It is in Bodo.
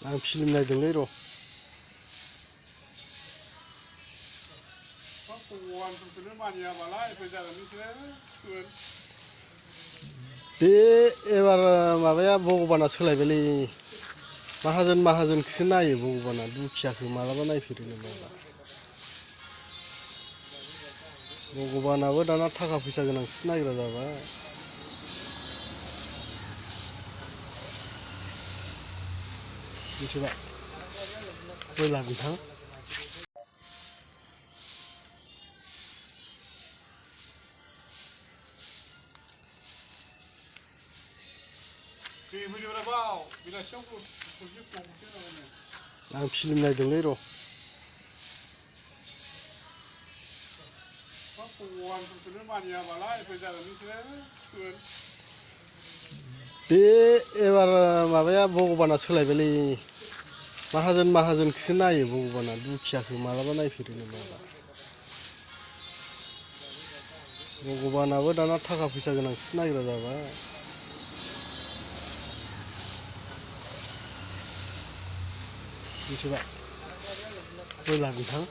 आं फिल्म नायदोंलै र'। बे एबार माबाया भगबाना सोलायबायलै माहाजोन माहाजोनखौसो नायो भगबाना दुखियाखौ मालाबा नायफेरो नामा भगबानाबो दाना थाखा फैसा गोनांसो नायग्रा जाबाय मिथिबाय ब्रयलार नोंथां आं फिल्म नायदोंलै र'। बे एबार माबाया भगबाना सोलायबायलै माहाजोन माहाजोनखौसो नायो भगबाना दुखियाखौ मालाबा नायफेरो नामा भगबानाबो दाना थाखा फैसा गोनांसो नायग्रा जाबाय मिथिबाय ब्रयलार नोंथां